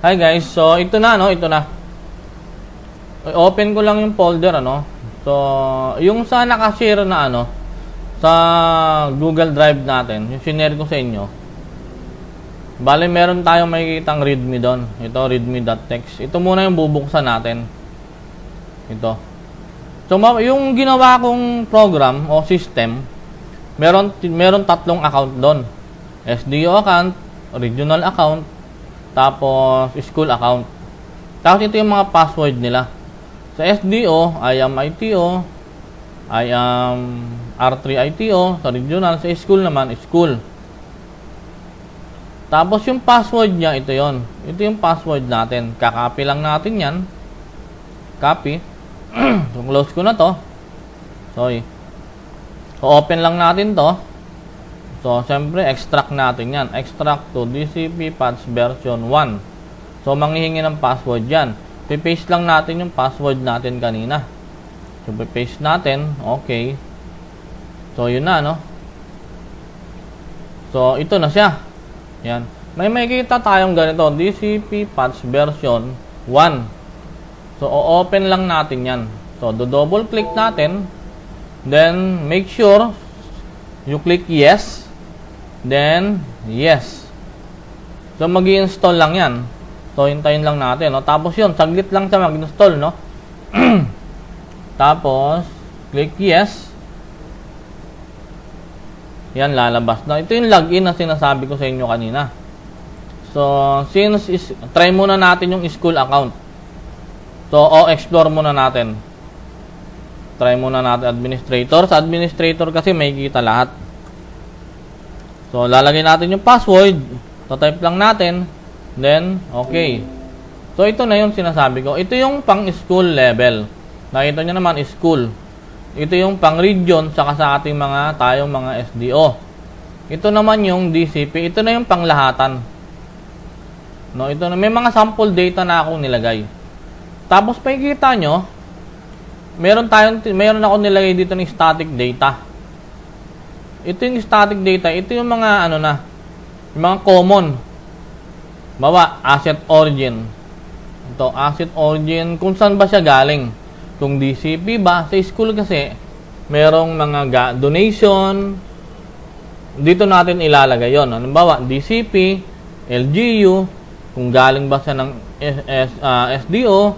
Hi guys, so ito na ito na. Open ko lang yung folder So, yung sa nakashare na sa Google Drive natin, yung sinare ko sa inyo. Bale, meron tayong makikitang readme doon. Ito, readme.txt. Ito muna yung bubuksan natin. Ito. So, yung ginawa kong program o system, meron tatlong account doon. SDO account, regional account, tapos school account. Tapos ito yung mga password nila. Sa SDO, I am ITO, I am R3ITO, sa regional, sa school naman, school. Tapos yung password niya, ito yon. Ito yung password natin. Kakopy lang natin yan. Copy. So, close ko na to. Sorry. So, open lang natin to. So, siyempre, extract natin yan. Extract to DCP patch version 1. So, manghihingi ng password yan. Paste lang natin yung password natin kanina. So, paste natin. Okay. So, yun na, So, ito na siya. Yan. May makikita tayong ganito. DCP patch version 1. So, o-open lang natin yan. So, double click natin. Then, make sure you click yes. Then, yes. So, mag-i-install lang yan. So, hintayin lang natin, Tapos yun, saglit lang siya mag-install, Tapos, click yes. Yan, lalabas na. Ito yung login na sinasabi ko sa inyo kanina. So, try muna natin yung school account. So, explore muna natin. Try muna natin administrator. Sa administrator kasi may kita lahat. So, lalagay natin yung password. Type lang natin. Then, okay. So, ito na yung sinasabi ko. Ito yung pang-school level. Nakita nyo naman, school. Ito yung pang-region saka sa ating tayong mga SDO. Ito naman yung DCP. Ito na yung panglahatan. Ito na, may mga sample data na akong nilagay. Tapos, makikita nyo, meron ako nilagay dito ng static data. Ito yung static data. Ito yung mga, yung mga common. Bawa, asset origin. Ito, asset origin. Kung saan ba siya galing? Kung DCP ba? Sa school kasi, merong mga donation. Dito natin ilalagay yon. Halimbawa, DCP, LGU, kung galing ba siya ng SDO,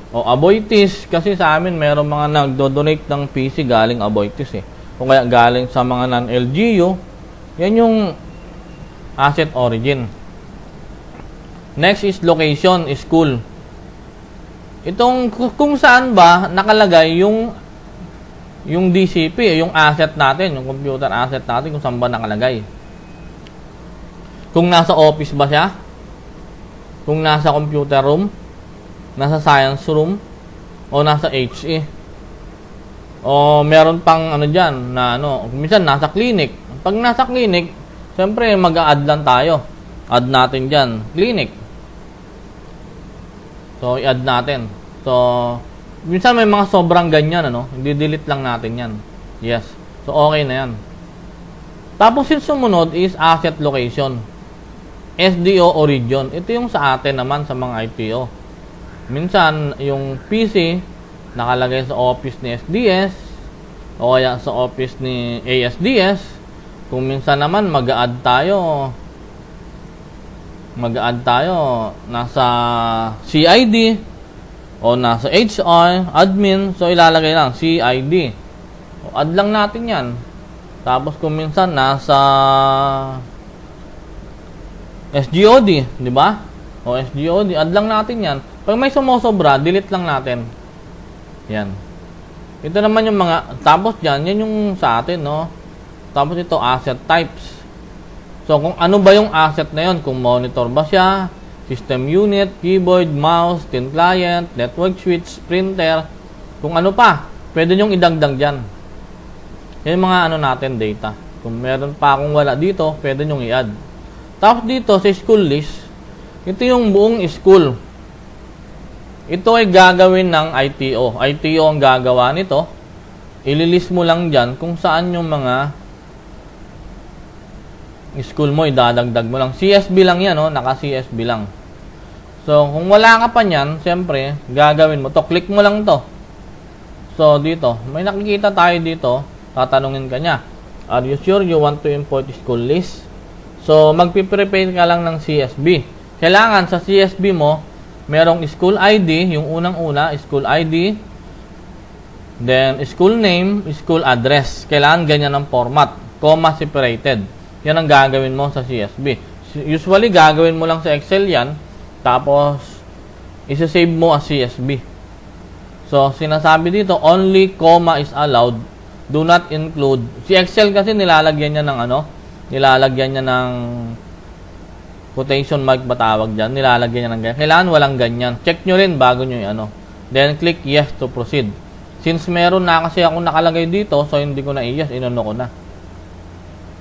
o Aboitiz. Kasi sa amin, merong mga nagdo-donate ng PC galing Aboitiz Kung kaya galing sa mga non-LGU, yan yung asset origin. Next is location, school. Itong kung saan ba nakalagay yung DCP, yung asset natin, yung computer asset natin, kung saan ba nakalagay. Kung nasa office ba siya, kung nasa computer room, nasa science room, o nasa HE. O meron pang dyan, na minsan nasa clinic. Pag nasa clinic, siyempre mag-a-add lang tayo. Add natin dyan, clinic. So, i-add natin. So, minsan may mga sobrang ganyan, i-delete lang natin yan. Yes. So, okay na yan. Tapos, yung sumunod is asset location. SDO o region. Ito yung sa atin naman sa mga ITO. Minsan, yung PC, nakalagay sa office ni SDS, o kaya sa office ni ASDS. Kung minsan naman, mag-a-add tayo nasa CID o nasa HR, admin, so ilalagay lang CID. O, add lang natin yan. Tapos kung minsan nasa SGOD, di ba? O SGOD, add lang natin yan. Pag may sumusobra, delete lang natin. Yan. Ito naman yung tapos yan yung sa atin, Tapos ito, asset types. So, kung ano ba yung asset na yun, kung monitor ba siya, system unit, keyboard, mouse, thin client, network switch, printer, kung ano pa, pwede nyong idagdag dyan. Yan yung mga natin, data. Kung meron pa akong wala dito, pwede nyong i-add. Tapos dito, sa school list, ito yung buong school. Ito ay gagawin ng ITO. ITO ang gagawa nito. Ililist mo lang dyan kung saan yung mga school mo, idadagdag mo lang. CSB lang yan, naka-CSB lang. So, kung wala ka pa niyan, siyempre, gagawin mo to. Click mo lang to. So, dito, may nakikita tayo dito. Tatanungin ka niya, are you sure you want to import school list? So, magpiprepare ka lang ng CSV. Kailangan sa CSV mo, merong school ID, yung unang-una, school ID. Then, school name, school address. Kailangan ganyan ang format. Comma separated. Yan ang gagawin mo sa CSV. Usually, gagawin mo lang sa Excel yan. Tapos, isa-save mo as CSV. So, sinasabi dito, only comma is allowed. Do not include. Si Excel kasi nilalagyan niya ng ano? Nilalagyan niya ng quotation mark ba tawag dyan? Nilalagyan niya ng ganyan. Kailangan walang ganyan. Check nyo rin bago nyo yung ano. Then, click yes to proceed. Since meron na kasi akong nakalagay dito, so hindi ko na i-yes, inuno ko na.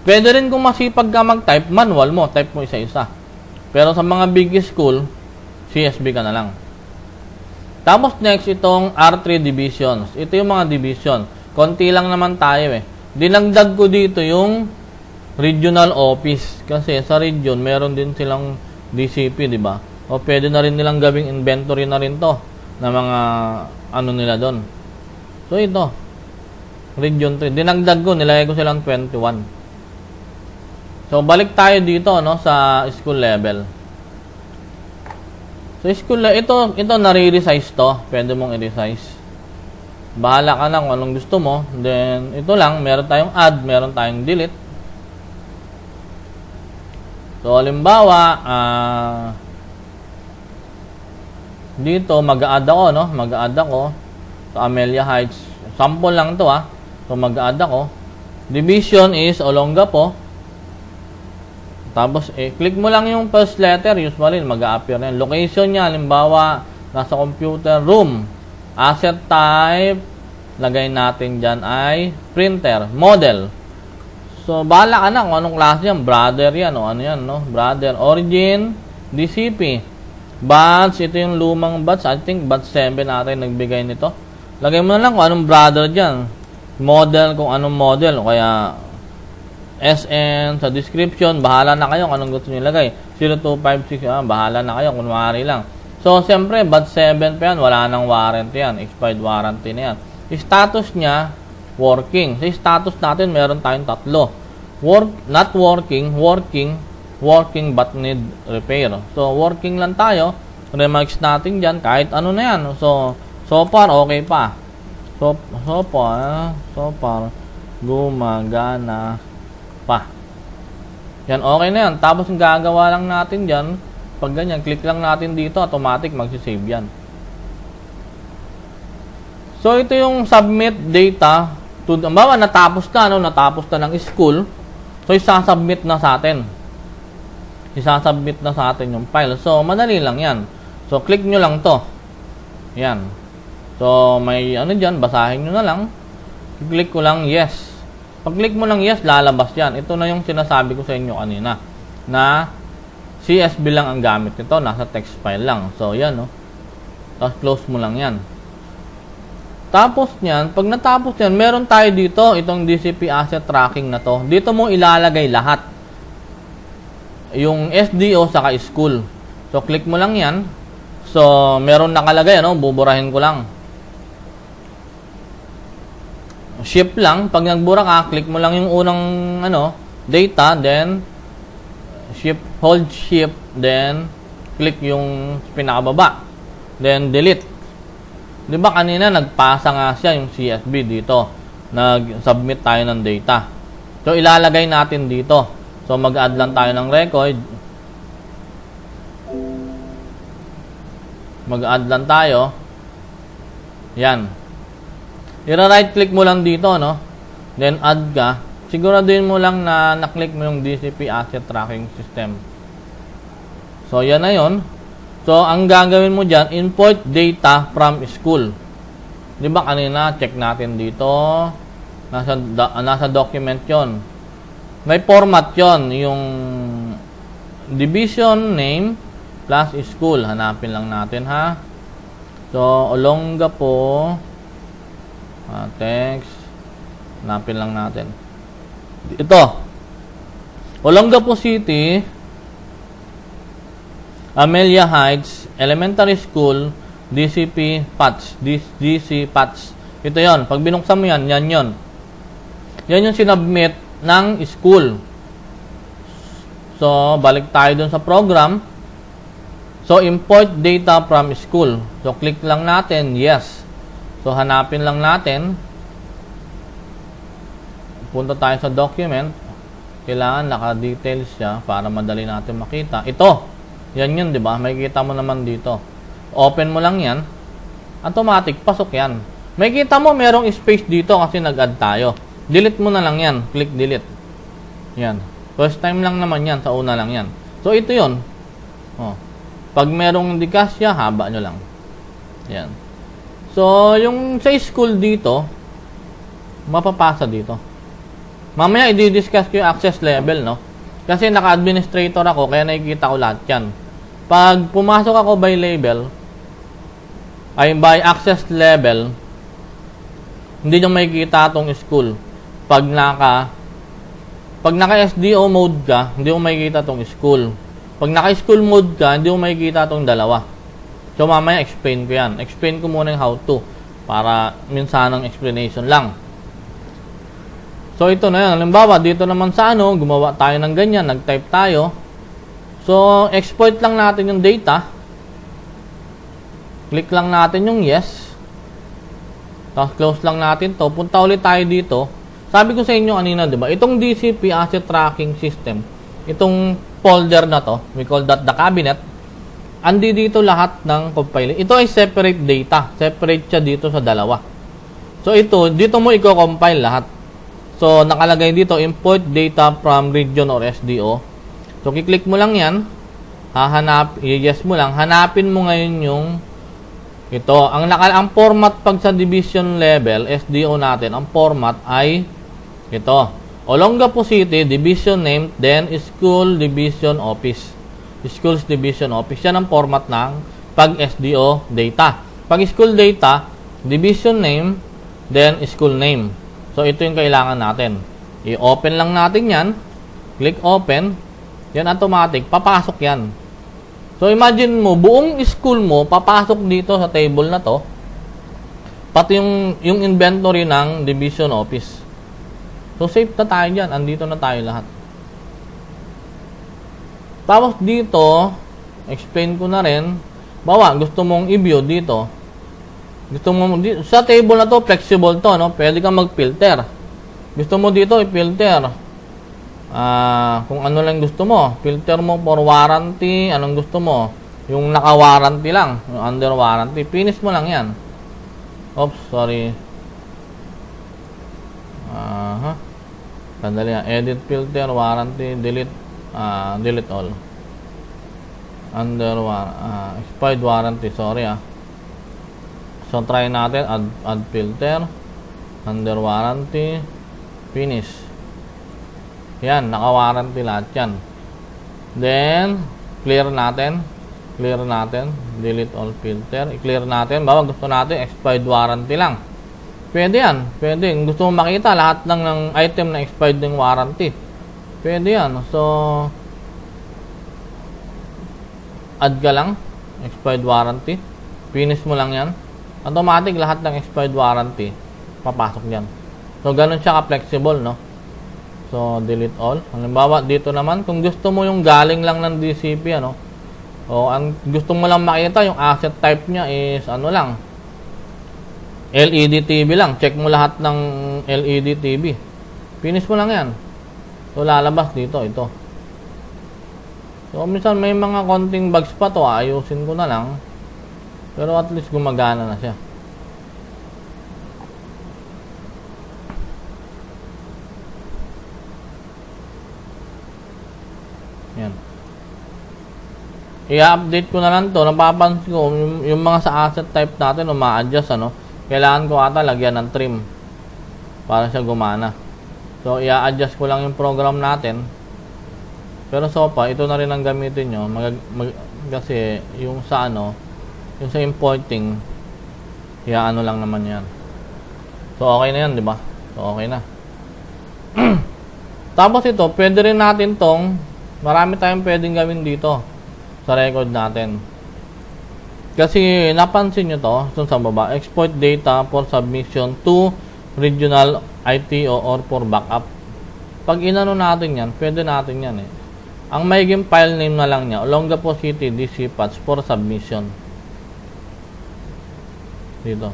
Pwede rin kung masipag ka mag-type, manual mo, type mo isa-isa. Pero sa mga big school, CSV ka na lang. Tapos next, itong R3 divisions. Ito yung mga division. Konti lang naman tayo eh. Dinagdag ko dito yung regional office. Kasi sa region, meron din silang DCP, di ba? O pwede na rin nilang gawing inventory na rin to na mga ano nila doon. So ito, region 3. Dinagdag ko, nilagay ko silang 21. So, balik tayo dito, no, sa school level. So, school level, ito nare-resize to. Pwede mong i-resize. Bahala ka na kung anong gusto mo. Then, ito lang, meron tayong add, meron tayong delete. So, halimbawa, dito, mag-a-add ako, no? Mag-a-add ako sa Amelia Heights. Sample lang to, ha. So, mag-a-add ako. Division is Olongapo. Tapos, click mo lang yung first letter. Usually, mag-a-appear na yun. Location niya, halimbawa, nasa computer room. Asset type, lagay natin dyan ay printer. Model. So, bahala ka na kung anong klase yan. Brother yan, o ano yan, no? Brother. Origin, DCP. Batch, ito yung lumang batch. I think batch 7 natin nagbigay nito. Lagay mo na lang kung anong brother dyan. Model, kung anong model. O kaya SN, sa description, bahala na kayo kung anong gusto nyo ilagay. 0256, bahala na kayo, kunwari lang. So, siyempre, batch 7 pa yan, wala nang warranty yan. Expired warranty na yan. Status niya, working. Sa status natin, meron tayong tatlo. Not working, working but need repair. So, working lang tayo. Remarks natin dyan, kahit ano na yan. So far, okay pa. So far, gumagana pa. Yan, okay na yan. Tapos, ang gagawa lang natin dyan, pag ganyan, click lang natin dito, automatic magsisave yan. So, ito yung submit data. Bawa, natapos na, no? Natapos na ng school. So, isasubmit na sa atin. Isasubmit na sa atin yung file. So, madali lang yan. So, click nyo lang to. Yan. So, may ano dyan, basahin nyo na lang. Click ko lang yes. Pag-click mo lang yes, lalabas yan. Ito na yung sinasabi ko sa inyo kanina. Na CSV lang ang gamit nito. Nasa text file lang. So, yan, no. Tapos, close mo lang yan. Tapos yan, pag natapos yan, meron tayo dito, itong DCP Asset Tracking na to. Dito mo ilalagay lahat. Yung SDO saka school. So, click mo lang yan. So, meron nakalagay, ano, buburahin ko lang. Shift lang. Pag nagbura ka, click mo lang yung unang ano, data, then shift, hold shift, then click yung pinakababa. Then delete. 'Di ba kanina nagpasa nga siya yung CSV dito. Nag-submit tayo ng data. So ilalagay natin dito. So mag-add lang tayo ng record. Mag-add lang tayo. Yan. I-right click mo lang dito, no? Then add ka. Siguraduhin mo lang na na-click mo yung DCP Asset Tracking System. So yan na yon. So ang gagawin mo diyan, import data from school. 'Di ba kanina check natin dito. Nasa document 'yon. May format 'yon, yung division name plus school. Hanapin lang natin, ha. So Olongapo text. Hanapin lang natin. Ito. Olongapo City. Amelia Heights Elementary School, DCP Patch. DC Patch. Ito yon. Pag binuksan mo yan, yan yon. Yan yung sinubmit ng school. So, balik tayo dun sa program. So, import data from school. So, click lang natin, yes. So, hanapin lang natin. Punta tayo sa document. Kailangan naka-details siya para madali natin makita. Ito. Yan yun, di ba? Makikita mo naman dito. Open mo lang yan. Automatic, pasok yan. Makikita mo merong space dito kasi nag-add tayo. Delete mo na lang yan. Click delete. Yan. First time lang naman yan. Sa una lang yan. So, ito yun. Oh. Pag merong hindi kasya, haba nyo lang. Yan. So, yung sa school dito, mapapasa dito. Mamaya, i-discuss ko yung access level, no? Kasi naka-administrator ako, kaya nakikita ko lahat yan. Pag pumasok ako by label, ay by access level, hindi nyo makikita itong school. Pag naka-SDO mode ka, hindi mo makikita itong school. Pag naka-school mode ka, hindi mo makikita itong dalawa. So, mamaya, explain ko yan. Explain ko muna yung how to. Para minsanang explanation lang. So, ito na yan. Halimbawa, dito naman sa gumawa tayo ng ganyan. Nag-type tayo. So, export lang natin yung data. Click lang natin yung yes. Tapos, close lang natin to. Punta ulit tayo dito. Sabi ko sa inyo kanina, di ba? Itong DCP Asset Tracking System, itong folder na to, we call that the cabinet, andi dito lahat ng compile. Ito ay separate data. Separate siya dito sa dalawa. So, ito, dito mo i-compile lahat. So, nakalagay dito, import data from region or SDO. So, kiklik mo lang yan. Yes mo lang. Hanapin mo ngayon yung ito. Ang format pag sa division level, SDO natin, ang format ay ito. Olongapo City, division name, then school division office. Schools division office. Yan ang format ng pag SDO data. Pag school data, division name, then school name. So, ito yung kailangan natin. I-open lang natin yan. Click open. Yan automatic. Papasok yan. So, imagine mo, buong school mo, papasok dito sa table na to. Pati yung inventory ng division office. So, safe na tayo dyan. Andito na tayo lahat. Tapos dito, explain ko na rin. Bawa, gusto mong i-view dito. Gusto mo sa table na to, flexible to, no? Pwede kang mag-filter. Gusto mo dito i-filter. Kung ano lang gusto mo. Filter mo for warranty, anong gusto mo? Yung naka-warranty lang, yung under warranty. Finish mo lang 'yan. Oops, sorry. Sandali yan. Edit filter, warranty, delete all. Under expired warranty, sorry So, try natin, add filter, under warranty, finish. Yan, naka-warranty lahat yan. Then, clear natin, delete all filter, i-clear natin, bawa gusto natin, expired warranty lang. Pwede yan, pwede. Gusto mo makita lahat lang ng item na expired ng warranty. Pwede yan. So, add ka lang, expired warranty, finish mo lang yan. Automatic lahat ng expired warranty papasok diyan. So ganun siya ka-flexible, no? So delete all. Halimbawa dito naman kung gusto mo yung galing lang ng DCP o ang gusto mo lang makita yung asset type niya is lang. LED TV lang. Check mo lahat ng LED TV. Finish mo lang 'yan. So lalabas dito ito. So minsan may mga konting bugs pa to, ayusin ko na lang. Pero at least gumagana na siya. Yan. I-update ko na lang to. Napapansin ko, yung mga sa asset type natin, ma-adjust, kailangan ko ata lagyan ng trim para siya gumana. So, i-adjust ko lang yung program natin. Pero so pa, ito na rin ang gamitin nyo. Kasi, yung sa yung sa importing, lang naman yan. So, okay na yan, di ba? So, okay na. Tapos ito, pwede rin natin tong, marami tayong pwedeng gawin dito. sa record natin. Kasi napansin nyo to, itong sa baba, export data for submission to regional ITO or for backup. Pag inano natin yan, pwede natin yan eh. Ang magiging file name na lang niya, Olongapo City DC Patch for submission. Dito.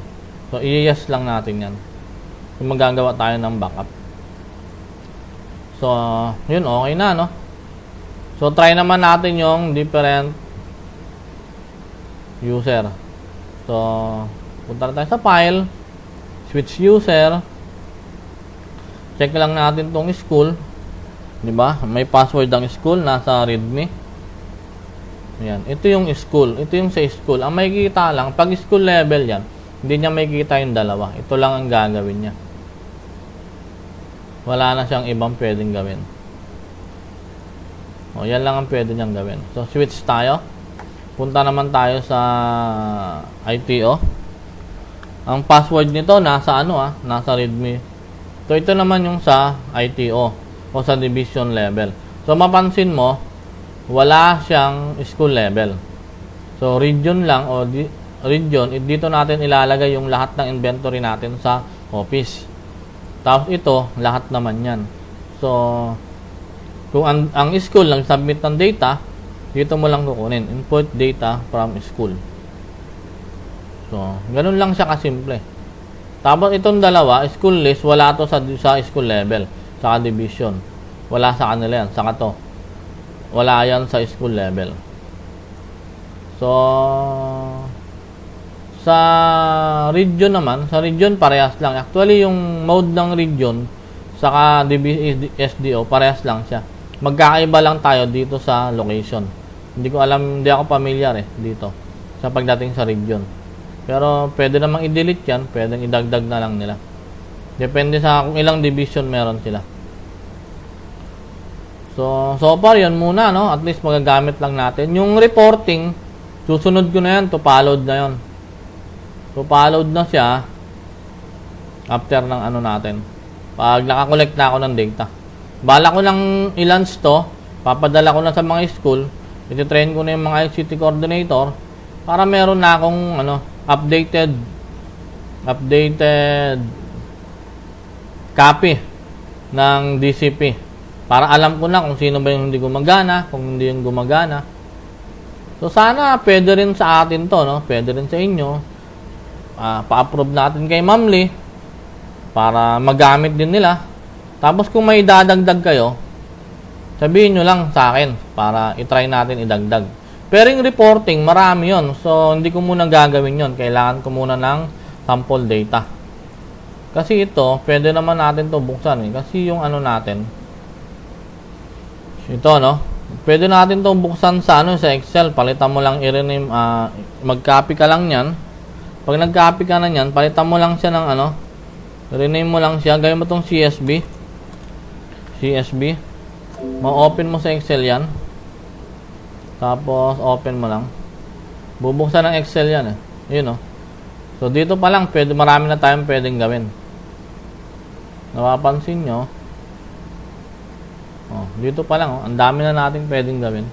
So, i-yes lang natin yan. Kung magagawa tayo ng backup. So, yun, okay na, no? So, try naman natin yung different user. So, punta na tayo sa file, switch user, check lang natin tong school, di ba? May password ang school, nasa readme. Ayan, ito yung school, ito yung sa school. Ang makikita lang, pag school level yan, hindi niya makikita yung dalawa. Ito lang ang gagawin niya. Wala na siyang ibang pwedeng gawin. O, yan lang ang pwede niyang gawin. So, switch tayo. Punta naman tayo sa ITO. Ang password nito nasa nasa readme. So ito naman yung sa ITO o sa division level. So mapansin mo, wala siyang school level. So region lang o region, dito natin ilalagay yung lahat ng inventory natin sa office. Tapos ito, lahat naman yan. So kung ang school lang submit ng data, dito mo lang kukunin, import data from school. So, ganun lang siya kasimple. Tapos itong dalawa, school list, wala to sa school level, sa division. Wala sa kanila yan, saka to. Wala yan sa school level. So, sa region naman, sa region parehas lang. Actually, yung mode ng region, saka SDO, parehas lang siya. Magkakaiba lang tayo dito sa location. Hindi ko alam, hindi ako familiar dito sa pagdating sa region. Pero pwede namang i-delete yan, pwedeng idagdag na lang nila. Depende sa kung ilang division meron sila. So far yan muna, no? At least magagamit lang natin. Yung reporting, susunod ko na yan, to payload na yon. So payload na siya after ng natin. Pag nakakolect na ako ng data. Bala ko lang i-launch to, papadala ko na sa mga school. Iti-train ko na yung mga ICT coordinator para meron na akong updated copy ng DCP para alam ko na kung sino ba yung hindi gumagana, kung hindi yung gumagana. So sana pwede rin sa atin to, no? Pwede rin sa inyo. Pa-approve natin kay Ma'am Lee para magamit din nila. Tapos kung may dadagdag kayo, sabihin nyo lang sa akin para itry natin idagdag. Pero yung reporting, marami yon. So, hindi ko muna gagawin yon. Kailangan ko muna ng sample data. Kasi ito, pwede naman natin to buksan. Kasi yung natin, ito, no? Pwede natin to buksan sa sa Excel. Palitan mo lang i-rename, mag-copy ka lang yan. Pag nag-copy ka na yan, palitan mo lang siya ng rename mo lang siya. Gawin mo tong CSV. Ma-open mo sa Excel yan. Tapos, open mo lang. Bubuksan ng Excel yan Yun, So, dito pa lang, marami na tayong pwedeng gawin. Napapansin nyo. Dito pa lang, ang dami na natin pwedeng gawin.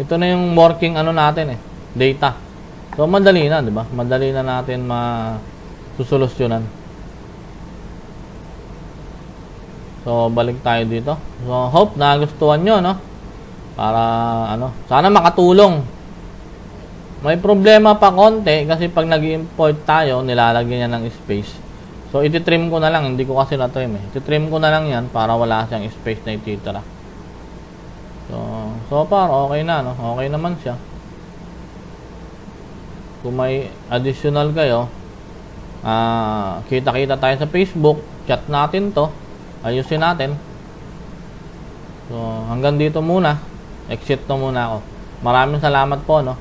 Ito na yung working natin data. So, madali na, di ba? Madali na natin masusolusyonan. So, balik tayo dito. So, hope nagustuhan nyo, no? Para, sana makatulong. May problema pa konti kasi pag nag-import tayo, nilalagyan niya ng space. So, iti-trim ko na lang. Hindi ko kasi na-trim Iti-trim ko na lang yan para wala siyang space na ititira. So far, okay na, no? Okay naman siya. Kung may additional kayo, kita-kita tayo sa Facebook, chat natin to. Ayusin natin. So, hanggang dito muna. Exit na muna ako. Maraming salamat po, no?